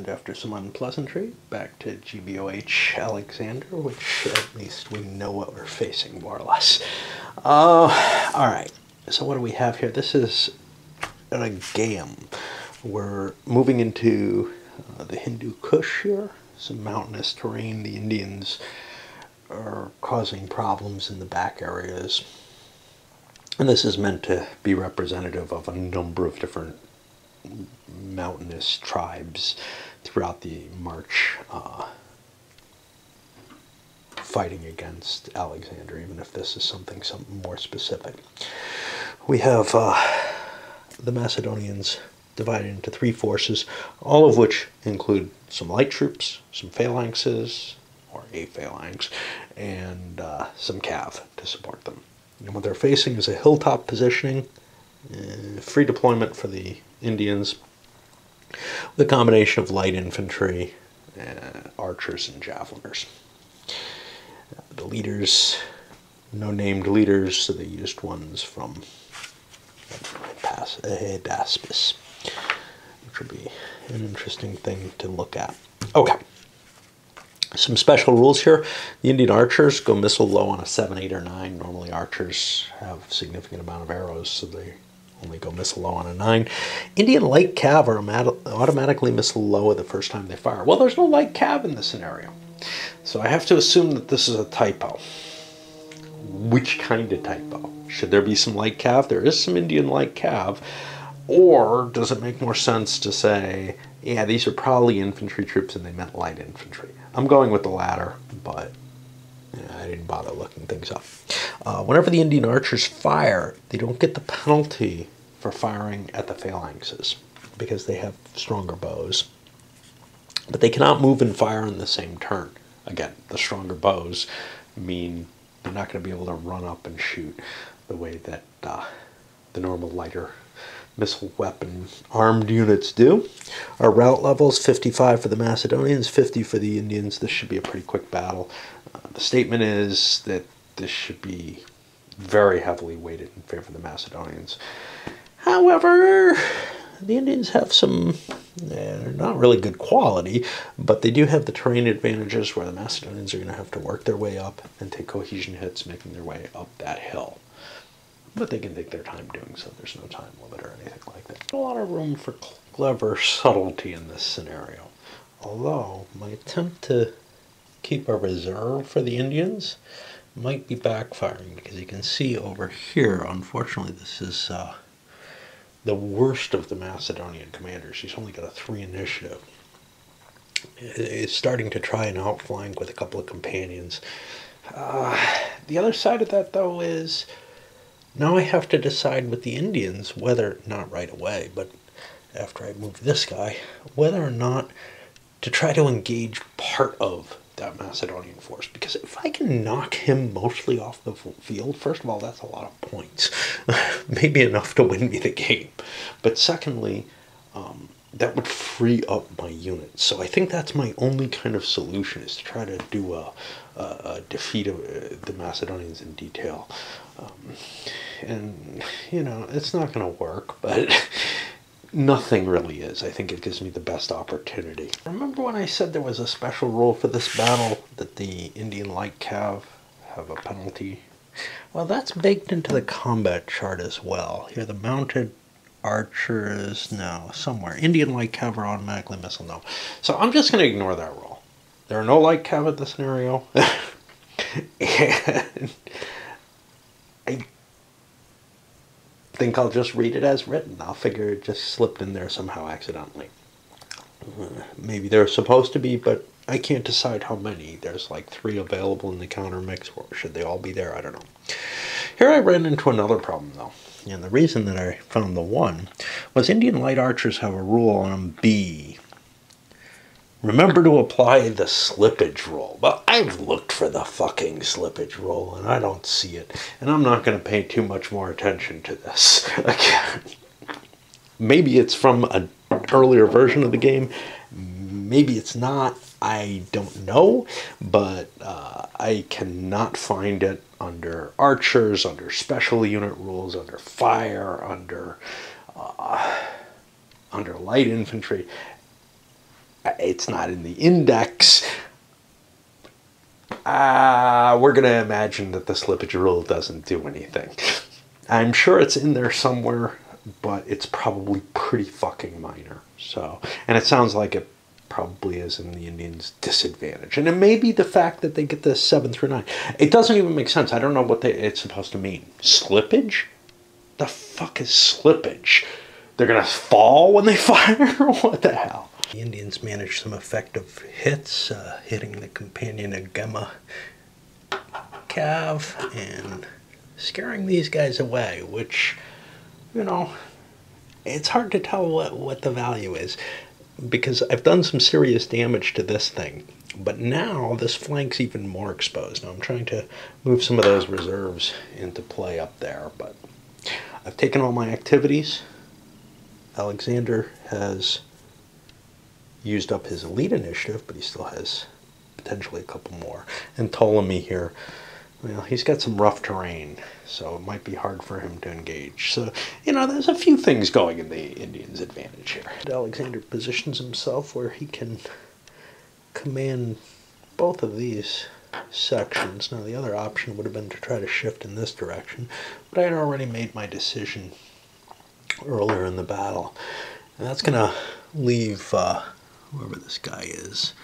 and after some unpleasantry, back to GBOH Alexander, which at least we know what we're facing, more or less. Alright, so what do we have here? This is Arigaeum. We're moving into the Hindu Kush here, some mountainous terrain. The Indians are causing problems in the back areas. And this is meant to be representative of a number of different mountainous tribes throughout the march fighting against Alexander, even if this is something more specific. We have the Macedonians divided into three forces, all of which include some light troops, some phalanxes, or a phalanx, and some cav to support them. And what they're facing is a hilltop positioning, free deployment for the Indians, with a combination of light infantry, archers, and javeliners. The leaders, no named leaders, so they used ones from Daspis, which would be an interesting thing to look at. Okay. Some special rules here. The Indian archers go missile low on a 7, 8, or 9. Normally archers have a significant amount of arrows, so they only go missile low on a 9. Indian light cav are automatically missile low the first time they fire. Well, there's no light cav in this scenario, so I have to assume that this is a typo. Which kind of typo? Should there be some light cav? There is some Indian light cav. Or does it make more sense to say, yeah, these are probably infantry troops and they meant light infantry? I'm going with the latter, but I didn't bother looking things up. Whenever the Indian archers fire, they don't get the penalty for firing at the phalanxes because they have stronger bows. But they cannot move and fire in the same turn. Again, the stronger bows mean they're not going to be able to run up and shoot the way that the normal lighter missile weapon armed units do. Our route levels, 55 for the Macedonians, 50 for the Indians. This should be a pretty quick battle. The statement is that this should be very heavily weighted in favor of the Macedonians. However, the Indians have some not really good quality, but they do have the terrain advantages where the Macedonians are going to have to work their way up and take cohesion hits, making their way up that hill. But they can take their time doing so. There's no time limit or anything like that. A lot of room for clever subtlety in this scenario. Although, my attempt to keep a reserve for the Indians might be backfiring, because you can see over here, unfortunately, this is the worst of the Macedonian commanders. He's only got a 3 initiative. He's starting to try and outflank with a couple of companions. The other side of that, though, is now I have to decide with the Indians whether, not right away, but after I move this guy, whether or not to try to engage part of that Macedonian force. Because if I can knock him mostly off the field, first of all, that's a lot of points. Maybe enough to win me the game. But secondly, that would free up my units. So I think that's my only kind of solution, is to try to do a defeat of the Macedonians in detail. And, you know, it's not going to work, but nothing really is. I think it gives me the best opportunity. Remember when I said there was a special rule for this battle, that the Indian light cav have a penalty? Well, that's baked into the combat chart as well. Here, the mounted archers, no, somewhere. Indian light cav are automatically missile, no. So I'm just going to ignore that rule. There are no light cav in this scenario. And I think I'll just read it as written. I'll figure it just slipped in there somehow accidentally. Maybe they're supposed to be, but I can't decide how many. There's like 3 available in the counter mix, or should they all be there? I don't know. Here I ran into another problem, though. And the reason that I found the one was Indian light archers have a rule on B. Remember to apply the slippage rule. But I've looked for the fucking slippage rule, and I don't see it. And I'm not going to pay too much more attention to this again. Maybe it's from an earlier version of the game. Maybe it's not. I don't know. But I cannot find it under archers, under special unit rules, under fire, under light infantry. It's not in the index. We're going to imagine that the slippage rule doesn't do anything. I'm sure it's in there somewhere, but it's probably pretty fucking minor. So, and it sounds like it probably is in the Indians' disadvantage. And it may be the fact that they get the 7 through 9. It doesn't even make sense. I don't know what it's supposed to mean. Slippage? The fuck is slippage? They're going to fall when they fire? What the hell? The Indians managed some effective hits, hitting the companion Agema Cav and scaring these guys away, which, you know, it's hard to tell what the value is, because I've done some serious damage to this thing, but now this flank's even more exposed. Now I'm trying to move some of those reserves into play up there, but I've taken all my activities. Alexander has used up his elite initiative, but he still has potentially a couple more. And Ptolemy here, well, he's got some rough terrain, so it might be hard for him to engage. So, you know, there's a few things going in the Indians' advantage here. Alexander positions himself where he can command both of these sections. Now, the other option would have been to try to shift in this direction, but I had already made my decision earlier in the battle. And that's going to leave whoever this guy is,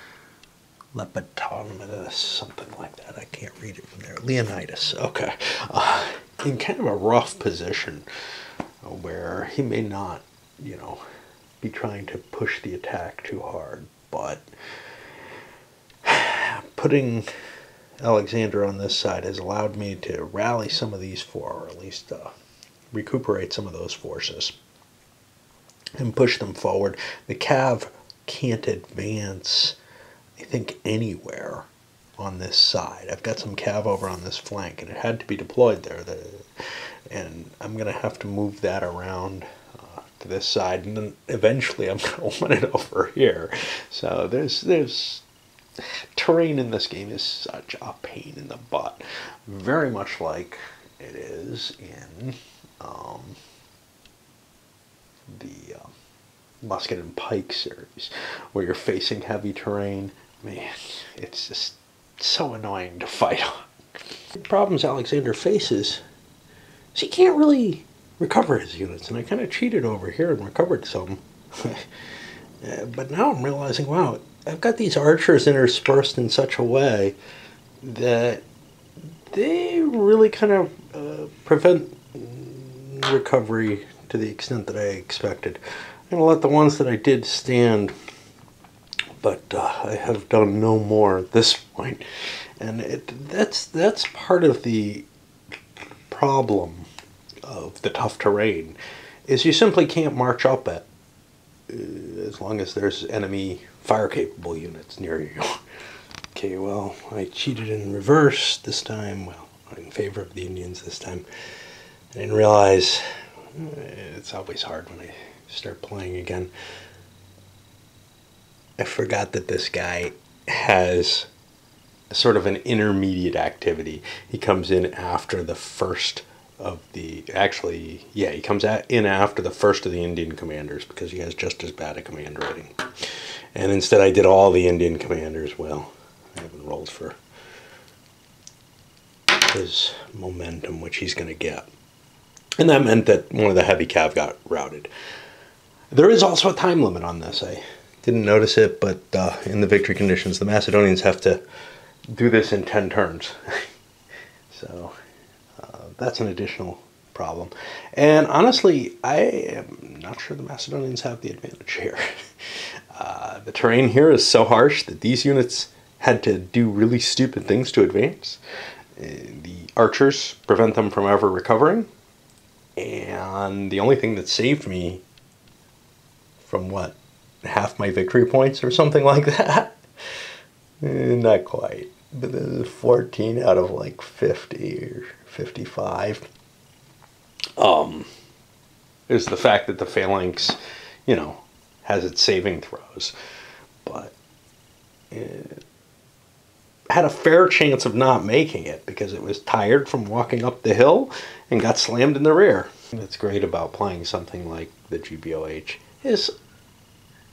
Lepetonomus, something like that. I can't read it from there. Leonidas. Okay. In kind of a rough position where he may not, you know, be trying to push the attack too hard, but putting Alexander on this side has allowed me to rally some of these four, or at least recuperate some of those forces and push them forward. The Cav can't advance, I think, anywhere on this side. I've got some Cav over on this flank, and it had to be deployed there. And I'm going to have to move that around to this side, and then eventually I'm going to want it over here. So there's terrain in this game is such a pain in the butt. Very much like it is in the Musket and Pike series, where you're facing heavy terrain. Man, it's just so annoying to fight on. The problems Alexander faces is he can't really recover his units, and I kind of cheated over here and recovered some. But now I'm realizing, wow, I've got these archers interspersed in such a way that they really kind of prevent recovery to the extent that I expected. I'm going to let the ones that I did stand, but I have done no more at this point. And that's part of the problem of the tough terrain, is you simply can't march up it as long as there's enemy fire-capable units near you. Okay, well, I cheated in reverse this time. Well, in favor of the Indians this time. I didn't realize, it's always hard when I start playing again. I forgot that this guy has sort of an intermediate activity. He comes in after the first of the, actually, yeah, he comes in after the first of the Indian commanders, because he has just as bad a command rating. And instead I did all the Indian commanders. Well, I haven't rolled for his momentum, which he's going to get. And that meant that one of the heavy cav got routed. There is also a time limit on this. I didn't notice it, but in the victory conditions, the Macedonians have to do this in 10 turns. So that's an additional problem. And honestly, I am not sure the Macedonians have the advantage here. The terrain here is so harsh that these units had to do really stupid things to advance. The archers prevent them from ever recovering. And the only thing that saved me from, what, half my victory points or something like that? Not quite. But this is 14 out of like 50 or 55. Is the fact that the phalanx, you know, has its saving throws. But it had a fair chance of not making it because it was tired from walking up the hill and got slammed in the rear. What's great about playing something like the GBOH is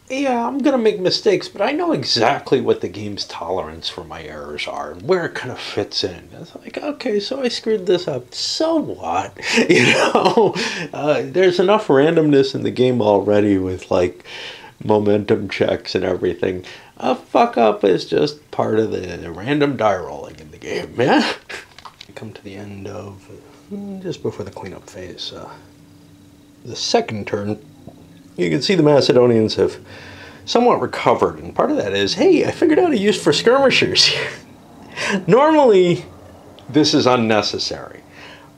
yeah, I'm going to make mistakes, but I know exactly what the game's tolerance for my errors are and where it kind of fits in. It's like, okay, so I screwed this up. So what? You know, there's enough randomness in the game already with like momentum checks and everything. A fuck up is just part of the random die rolling in the game, yeah? Come to the end of, just before the cleanup phase, the second turn. You can see the Macedonians have somewhat recovered, and part of that is, hey, I figured out a use for skirmishers here. Normally, this is unnecessary,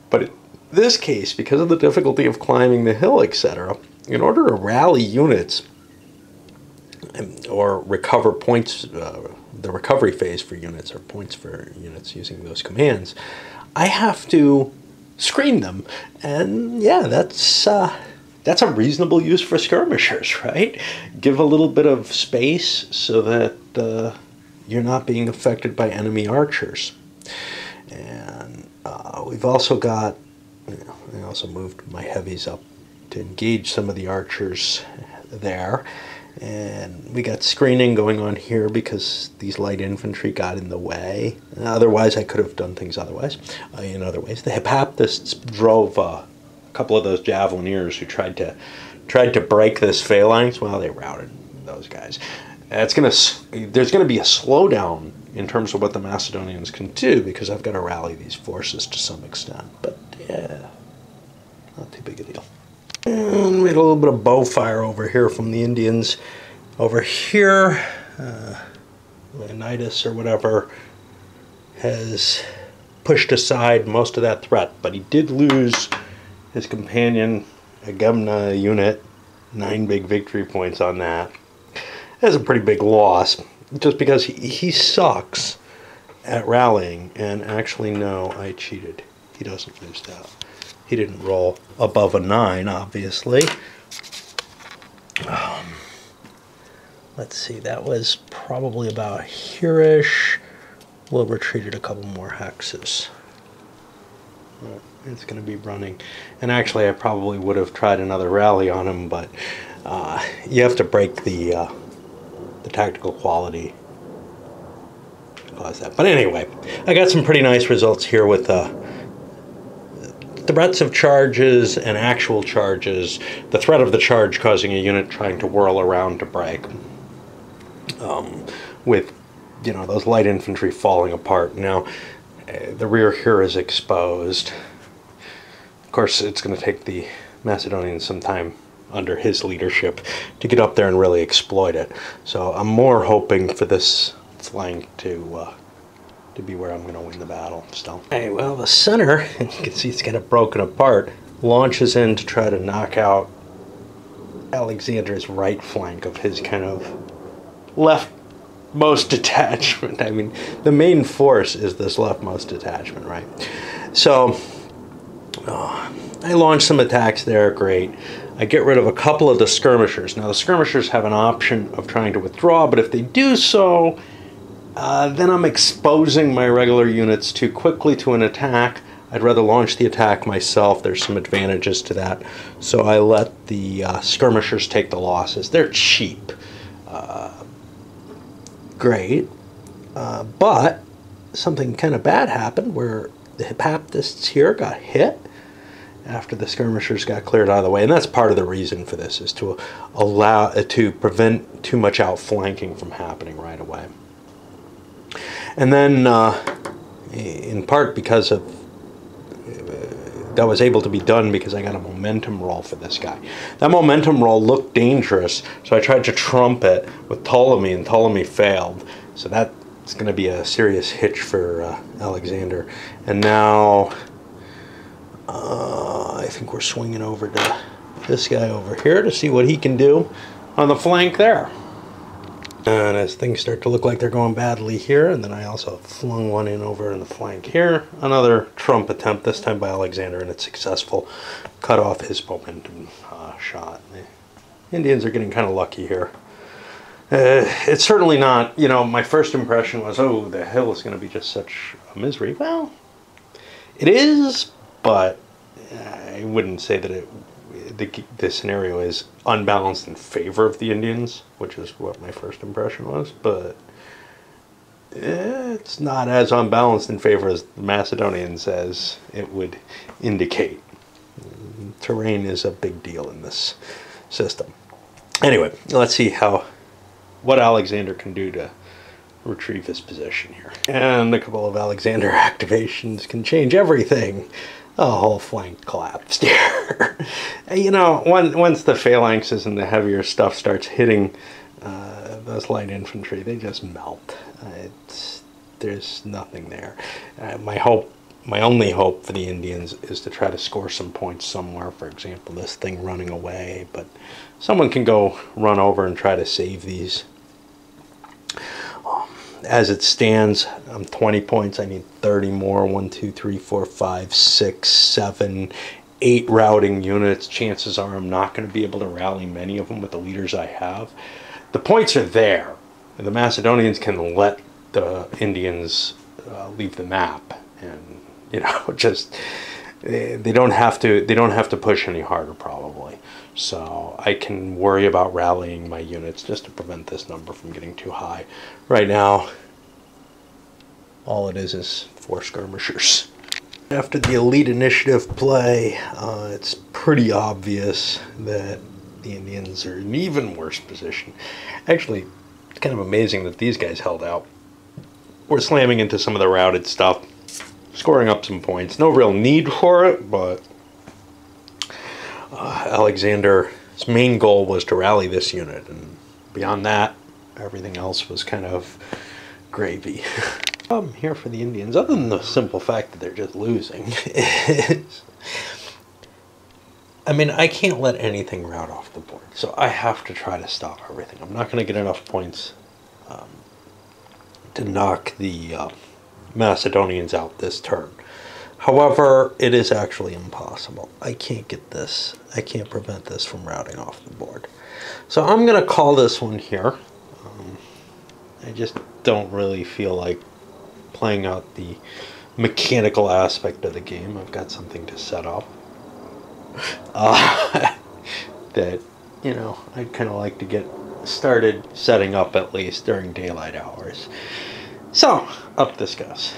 but in this case, because of the difficulty of climbing the hill, etc., in order to rally units or recover points, the recovery phase for units, or points for units using those commands, I have to screen them, and yeah, that's a reasonable use for skirmishers, right? Give a little bit of space so that you're not being affected by enemy archers. And we've also got, I also moved my heavies up to engage some of the archers there. And we got screening going on here because these light infantry got in the way. Otherwise, I could have done things otherwise, in other ways. The Hipaptists drove a couple of those javelineers who tried to break this phalanx. Well, they routed those guys. There's going to be a slowdown in terms of what the Macedonians can do because I've got to rally these forces to some extent. But yeah, not too big a deal. And we had a little bit of bow fire over here from the Indians. Over here, Leonidas or whatever has pushed aside most of that threat, but he did lose his companion, a Gemna unit, 9 big victory points on that. That's a pretty big loss, just because he sucks at rallying. And actually, no, I cheated. He doesn't lose that. He didn't roll above a 9, obviously. Let's see, that was probably about here-ish. We'll retreated a couple more hexes. It's going to be running. And actually, I probably would have tried another rally on him, but you have to break the tactical quality to cause that. But anyway, I got some pretty nice results here with threats of charges and actual charges. The threat of the charge causing a unit trying to whirl around to break. With, those light infantry falling apart. Now, the rear here is exposed. Of course, it's going to take the Macedonians some time under his leadership to get up there and really exploit it. So I'm more hoping for this flank to be where I'm going to win the battle still. Okay, well, the center, and you can see it's kind of broken apart, launches in to try to knock out Alexander's right flank of his kind of leftmost detachment. I mean, the main force is this leftmost detachment, right? So I launch some attacks there, great. I get rid of a couple of the skirmishers. Now, the skirmishers have an option of trying to withdraw, but if they do so, then I'm exposing my regular units too quickly to an attack. I'd rather launch the attack myself. There's some advantages to that. So I let the skirmishers take the losses. They're cheap. Great. But something kind of bad happened where the Hipaptists here got hit after the skirmishers got cleared out of the way. And that's part of the reason for this, is to prevent too much outflanking from happening right away. And then, in part because of that was able to be done because I got a momentum roll for this guy. That momentum roll looked dangerous, so I tried to trump it with Ptolemy, and Ptolemy failed. So that's going to be a serious hitch for Alexander. And now I think we're swinging over to this guy over here to see what he can do on the flank there. And as things start to look like they're going badly here, and then I also flung one in over in the flank here. Another trump attempt, this time by Alexander, and it's successful. Cut off his momentum shot. The Indians are getting kind of lucky here. It's certainly not, my first impression was, oh, the hill is going to be just such a misery. Well, it is, but I wouldn't say that the scenario is unbalanced in favor of the Indians, which is what my first impression was, but it's not as unbalanced in favor as the Macedonians as it would indicate. Terrain is a big deal in this system. Anyway, let's see what Alexander can do to retrieve his position here. And a couple of Alexander activations can change everything. The whole flank collapsed here. You know, once the phalanxes and the heavier stuff starts hitting those light infantry, they just melt. There's nothing there. My only hope for the Indians is to try to score some points somewhere. For example, this thing running away, but someone can go run over and try to save these. As it stands, I'm 20 points. I need 30 more. 1, 2, 3, 4, 5, 6, 7, 8 routing units. Chances are I'm not going to be able to rally many of them with the leaders I have. The points are there. The Macedonians can let the Indians leave the map, and you know, just they don't have to push any harder probably. So I can worry about rallying my units just to prevent this number from getting too high. Right now, all it is 4 skirmishers. After the elite initiative play, it's pretty obvious that the Indians are in an even worse position. Actually, it's kind of amazing that these guys held out. We're slamming into some of the routed stuff, scoring up some points. No real need for it, but Alexander's main goal was to rally this unit, and beyond that, everything else was kind of gravy. I'm here for the Indians, other than the simple fact that they're just losing, is, I mean, I can't let anything rout off the board, so I have to try to stop everything. I'm not going to get enough points to knock the Macedonians out this turn. However, it is actually impossible. I can't prevent this from routing off the board. So I'm going to call this one here. I just don't really feel like playing out the mechanical aspect of the game. I've got something to set up that, you know, I'd kind of like to get started setting up at least during daylight hours. So, up this goes.